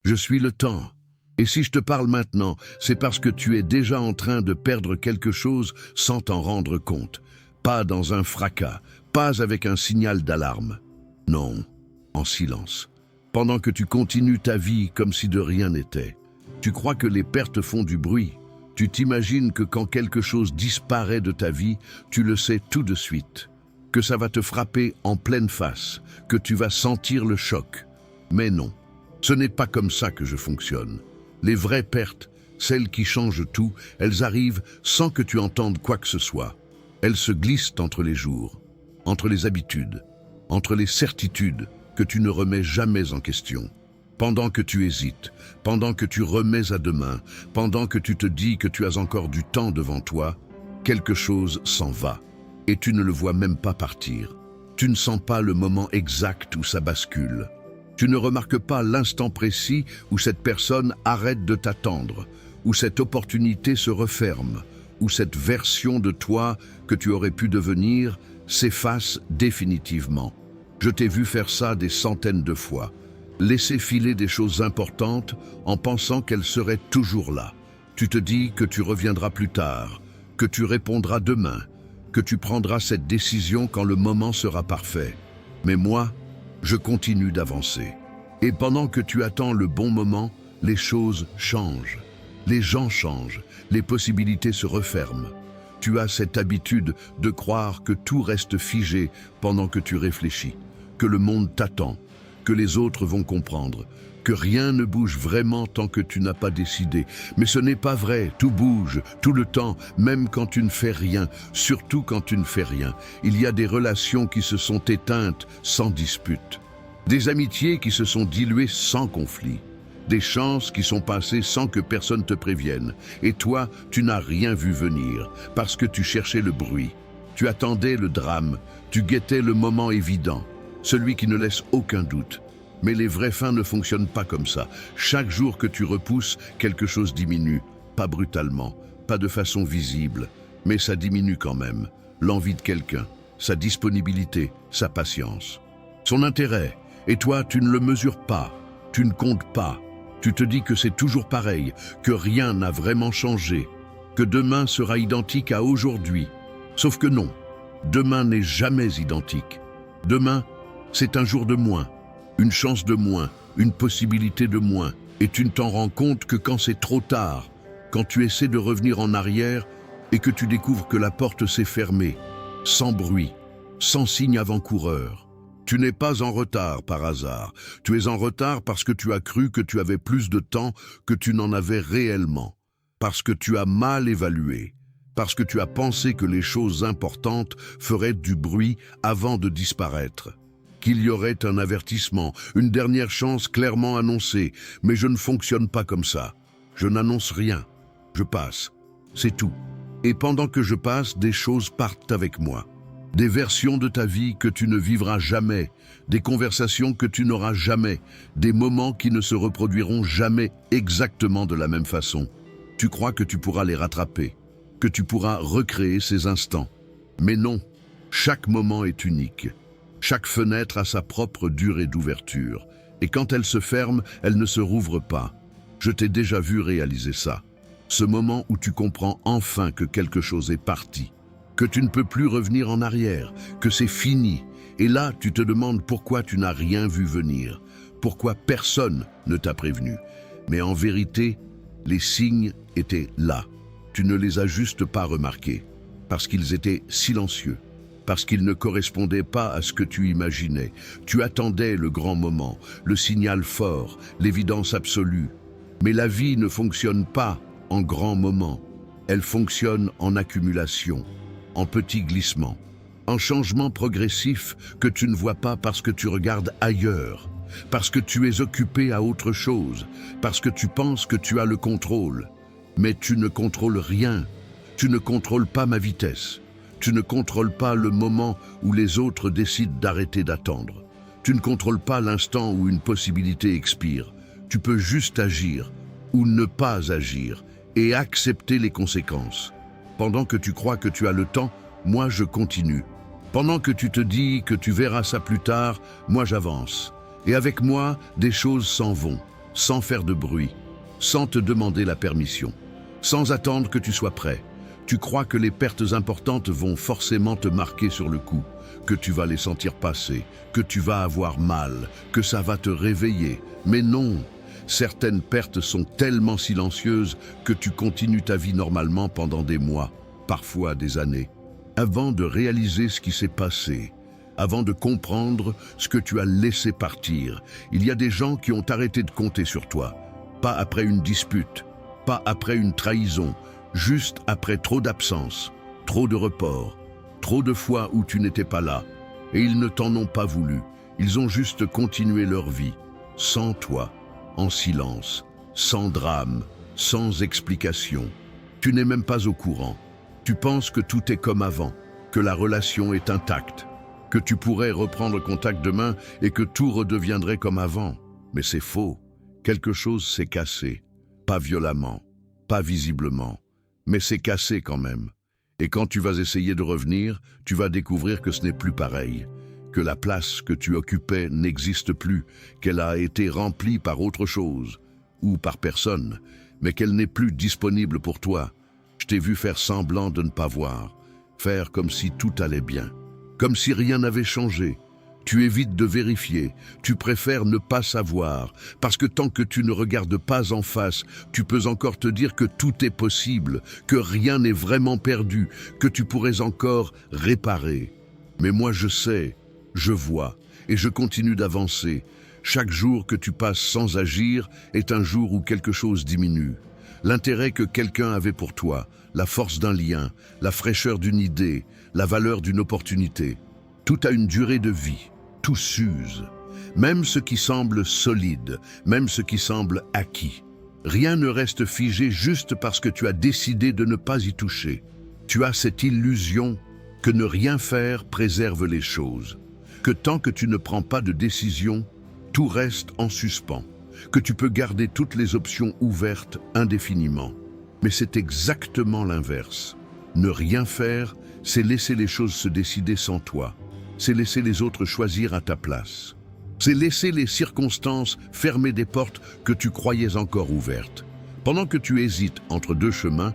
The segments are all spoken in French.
Je suis le temps. Et si je te parle maintenant, c'est parce que tu es déjà en train de perdre quelque chose sans t'en rendre compte. Pas dans un fracas, pas avec un signal d'alarme. Non, en silence. Pendant que tu continues ta vie comme si de rien n'était. Tu crois que les pertes font du bruit. Tu t'imagines que quand quelque chose disparaît de ta vie, tu le sais tout de suite. Que ça va te frapper en pleine face, que tu vas sentir le choc. Mais non, ce n'est pas comme ça que je fonctionne. Les vraies pertes, celles qui changent tout, elles arrivent sans que tu entendes quoi que ce soit. Elles se glissent entre les jours, entre les habitudes, entre les certitudes que tu ne remets jamais en question. Pendant que tu hésites, pendant que tu remets à demain, pendant que tu te dis que tu as encore du temps devant toi, quelque chose s'en va et tu ne le vois même pas partir. Tu ne sens pas le moment exact où ça bascule. Tu ne remarques pas l'instant précis où cette personne arrête de t'attendre, où cette opportunité se referme, où cette version de toi que tu aurais pu devenir s'efface définitivement. Je t'ai vu faire ça des centaines de fois. Laisser filer des choses importantes en pensant qu'elles seraient toujours là. Tu te dis que tu reviendras plus tard, que tu répondras demain, que tu prendras cette décision quand le moment sera parfait. Mais moi, je continue d'avancer. Et pendant que tu attends le bon moment, les choses changent. Les gens changent, les possibilités se referment. Tu as cette habitude de croire que tout reste figé pendant que tu réfléchis, que le monde t'attend, que les autres vont comprendre, que rien ne bouge vraiment tant que tu n'as pas décidé. Mais ce n'est pas vrai, tout bouge, tout le temps, même quand tu ne fais rien, surtout quand tu ne fais rien. Il y a des relations qui se sont éteintes sans dispute, des amitiés qui se sont diluées sans conflit, des chances qui sont passées sans que personne te prévienne. Et toi, tu n'as rien vu venir, parce que tu cherchais le bruit. Tu attendais le drame, tu guettais le moment évident, celui qui ne laisse aucun doute. Mais les vraies fins ne fonctionnent pas comme ça. Chaque jour que tu repousses, quelque chose diminue. Pas brutalement, pas de façon visible, mais ça diminue quand même. L'envie de quelqu'un, sa disponibilité, sa patience, son intérêt. Et toi, tu ne le mesures pas, tu ne comptes pas. Tu te dis que c'est toujours pareil, que rien n'a vraiment changé, que demain sera identique à aujourd'hui. Sauf que non, demain n'est jamais identique. Demain, c'est un jour de moins, une chance de moins, une possibilité de moins. Et tu ne t'en rends compte que quand c'est trop tard, quand tu essaies de revenir en arrière et que tu découvres que la porte s'est fermée, sans bruit, sans signe avant-coureur. Tu n'es pas en retard par hasard. Tu es en retard parce que tu as cru que tu avais plus de temps que tu n'en avais réellement. Parce que tu as mal évalué. Parce que tu as pensé que les choses importantes feraient du bruit avant de disparaître. Qu'il y aurait un avertissement, une dernière chance clairement annoncée. Mais je ne fonctionne pas comme ça. Je n'annonce rien. Je passe. C'est tout. Et pendant que je passe, des choses partent avec moi. Des versions de ta vie que tu ne vivras jamais, des conversations que tu n'auras jamais, des moments qui ne se reproduiront jamais exactement de la même façon. Tu crois que tu pourras les rattraper, que tu pourras recréer ces instants. Mais non, chaque moment est unique. Chaque fenêtre a sa propre durée d'ouverture. Et quand elle se ferme, elle ne se rouvre pas. Je t'ai déjà vu réaliser ça. Ce moment où tu comprends enfin que quelque chose est parti, que tu ne peux plus revenir en arrière, que c'est fini. Et là, tu te demandes pourquoi tu n'as rien vu venir, pourquoi personne ne t'a prévenu. Mais en vérité, les signes étaient là. Tu ne les as juste pas remarqués, parce qu'ils étaient silencieux, parce qu'ils ne correspondaient pas à ce que tu imaginais. Tu attendais le grand moment, le signal fort, l'évidence absolue. Mais la vie ne fonctionne pas en grands moments, elle fonctionne en accumulation, en petits glissements, en changements progressifs que tu ne vois pas parce que tu regardes ailleurs, parce que tu es occupé à autre chose, parce que tu penses que tu as le contrôle. Mais tu ne contrôles rien, tu ne contrôles pas ma vitesse, tu ne contrôles pas le moment où les autres décident d'arrêter d'attendre, tu ne contrôles pas l'instant où une possibilité expire. Tu peux juste agir ou ne pas agir et accepter les conséquences. Pendant que tu crois que tu as le temps, moi je continue. Pendant que tu te dis que tu verras ça plus tard, moi j'avance. Et avec moi, des choses s'en vont, sans faire de bruit, sans te demander la permission, sans attendre que tu sois prêt. Tu crois que les pertes importantes vont forcément te marquer sur le coup, que tu vas les sentir passer, que tu vas avoir mal, que ça va te réveiller. Mais non, certaines pertes sont tellement silencieuses que tu continues ta vie normalement pendant des mois, parfois des années, avant de réaliser ce qui s'est passé, avant de comprendre ce que tu as laissé partir. Il y a des gens qui ont arrêté de compter sur toi, pas après une dispute, pas après une trahison, juste après trop d'absence, trop de reports, trop de fois où tu n'étais pas là. Et ils ne t'en ont pas voulu. Ils ont juste continué leur vie, sans toi, en silence, sans drame, sans explication. Tu n'es même pas au courant. Tu penses que tout est comme avant, que la relation est intacte, que tu pourrais reprendre contact demain et que tout redeviendrait comme avant. Mais c'est faux. Quelque chose s'est cassé. Pas violemment, pas visiblement, mais c'est cassé quand même. Et quand tu vas essayer de revenir, tu vas découvrir que ce n'est plus pareil, que la place que tu occupais n'existe plus, qu'elle a été remplie par autre chose, ou par personne, mais qu'elle n'est plus disponible pour toi. Je t'ai vu faire semblant de ne pas voir, faire comme si tout allait bien, comme si rien n'avait changé. Tu évites de vérifier, tu préfères ne pas savoir, parce que tant que tu ne regardes pas en face, tu peux encore te dire que tout est possible, que rien n'est vraiment perdu, que tu pourrais encore réparer. Mais moi je sais, je vois, et je continue d'avancer. Chaque jour que tu passes sans agir est un jour où quelque chose diminue. L'intérêt que quelqu'un avait pour toi, la force d'un lien, la fraîcheur d'une idée, la valeur d'une opportunité. Tout a une durée de vie, tout s'use. Même ce qui semble solide, même ce qui semble acquis. Rien ne reste figé juste parce que tu as décidé de ne pas y toucher. Tu as cette illusion que ne rien faire préserve les choses, que tant que tu ne prends pas de décision, tout reste en suspens, que tu peux garder toutes les options ouvertes indéfiniment. Mais c'est exactement l'inverse. Ne rien faire, c'est laisser les choses se décider sans toi. C'est laisser les autres choisir à ta place. C'est laisser les circonstances fermer des portes que tu croyais encore ouvertes. Pendant que tu hésites entre deux chemins,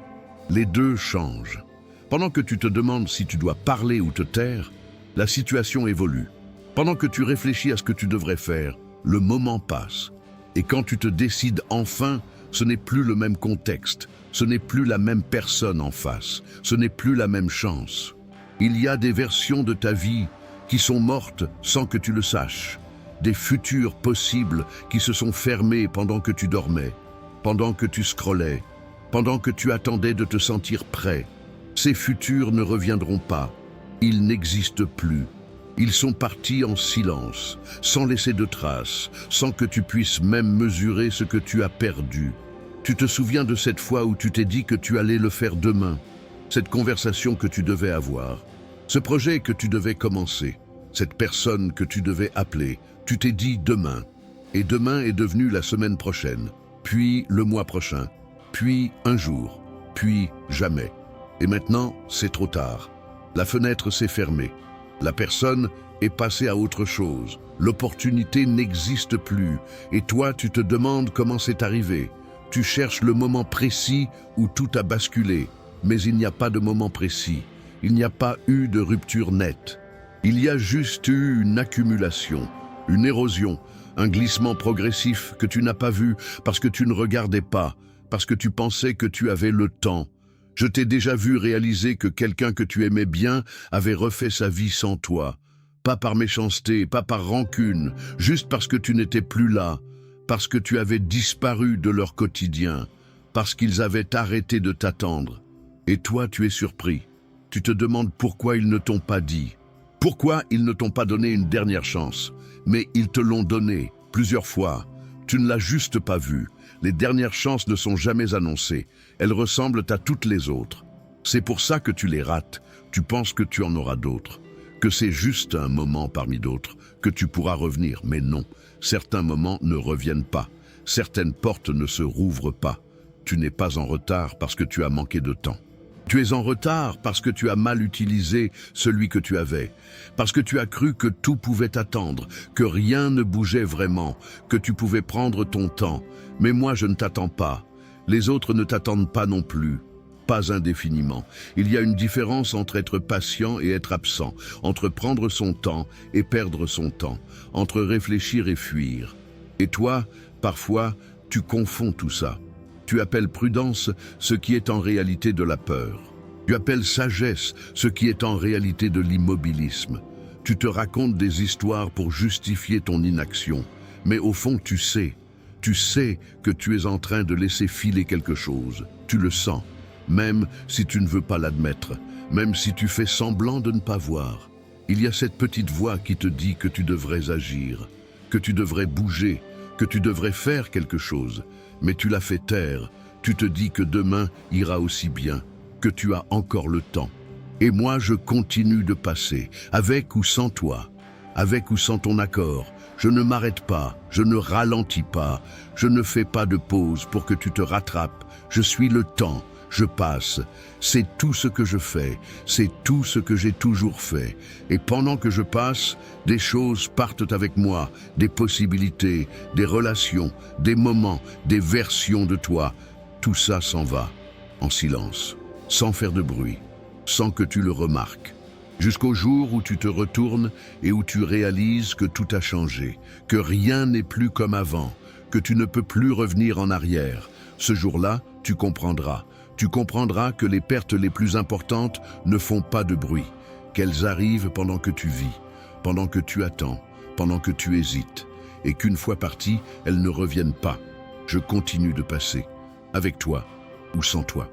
les deux changent. Pendant que tu te demandes si tu dois parler ou te taire, la situation évolue. Pendant que tu réfléchis à ce que tu devrais faire, le moment passe. Et quand tu te décides enfin, ce n'est plus le même contexte, ce n'est plus la même personne en face, ce n'est plus la même chance. Il y a des versions de ta vie qui sont mortes sans que tu le saches, des futurs possibles qui se sont fermés pendant que tu dormais, pendant que tu scrollais, pendant que tu attendais de te sentir prêt. Ces futurs ne reviendront pas, ils n'existent plus. Ils sont partis en silence, sans laisser de traces, sans que tu puisses même mesurer ce que tu as perdu. Tu te souviens de cette fois où tu t'es dit que tu allais le faire demain, cette conversation que tu devais avoir, ce projet que tu devais commencer, cette personne que tu devais appeler. Tu t'es dit demain, et demain est devenu la semaine prochaine, puis le mois prochain, puis un jour, puis jamais. Et maintenant, c'est trop tard. La fenêtre s'est fermée. La personne est passée à autre chose. L'opportunité n'existe plus. Et toi, tu te demandes comment c'est arrivé. Tu cherches le moment précis où tout a basculé. Mais il n'y a pas de moment précis. Il n'y a pas eu de rupture nette. Il y a juste eu une accumulation, une érosion, un glissement progressif que tu n'as pas vu parce que tu ne regardais pas, parce que tu pensais que tu avais le temps. Je t'ai déjà vu réaliser que quelqu'un que tu aimais bien avait refait sa vie sans toi. Pas par méchanceté, pas par rancune, juste parce que tu n'étais plus là, parce que tu avais disparu de leur quotidien, parce qu'ils avaient arrêté de t'attendre. Et toi, tu es surpris. Tu te demandes pourquoi ils ne t'ont pas dit. Pourquoi ils ne t'ont pas donné une dernière chance? Mais ils te l'ont donnée, plusieurs fois. Tu ne l'as juste pas vu. Les dernières chances ne sont jamais annoncées. Elles ressemblent à toutes les autres. C'est pour ça que tu les rates. Tu penses que tu en auras d'autres. Que c'est juste un moment parmi d'autres, que tu pourras revenir. Mais non, certains moments ne reviennent pas. Certaines portes ne se rouvrent pas. Tu n'es pas en retard parce que tu as manqué de temps. Tu es en retard parce que tu as mal utilisé celui que tu avais, parce que tu as cru que tout pouvait attendre, que rien ne bougeait vraiment, que tu pouvais prendre ton temps. Mais moi, je ne t'attends pas. Les autres ne t'attendent pas non plus. Pas indéfiniment. Il y a une différence entre être patient et être absent, entre prendre son temps et perdre son temps, entre réfléchir et fuir. Et toi, parfois, tu confonds tout ça. Tu appelles prudence ce qui est en réalité de la peur. Tu appelles sagesse ce qui est en réalité de l'immobilisme. Tu te racontes des histoires pour justifier ton inaction. Mais au fond, tu sais que tu es en train de laisser filer quelque chose. Tu le sens, même si tu ne veux pas l'admettre, même si tu fais semblant de ne pas voir. Il y a cette petite voix qui te dit que tu devrais agir, que tu devrais bouger, que tu devrais faire quelque chose. Mais tu l'as fait taire, tu te dis que demain ira aussi bien, que tu as encore le temps. Et moi, je continue de passer, avec ou sans toi, avec ou sans ton accord. Je ne m'arrête pas, je ne ralentis pas, je ne fais pas de pause pour que tu te rattrapes. Je suis le temps, je passe. C'est tout ce que je fais, c'est tout ce que j'ai toujours fait. Et pendant que je passe, des choses partent avec moi, des possibilités, des relations, des moments, des versions de toi. Tout ça s'en va, en silence, sans faire de bruit, sans que tu le remarques. Jusqu'au jour où tu te retournes et où tu réalises que tout a changé, que rien n'est plus comme avant, que tu ne peux plus revenir en arrière. Ce jour-là, tu comprendras. Tu comprendras que les pertes les plus importantes ne font pas de bruit, qu'elles arrivent pendant que tu vis, pendant que tu attends, pendant que tu hésites, et qu'une fois parties, elles ne reviennent pas. Je continue de passer, avec toi ou sans toi.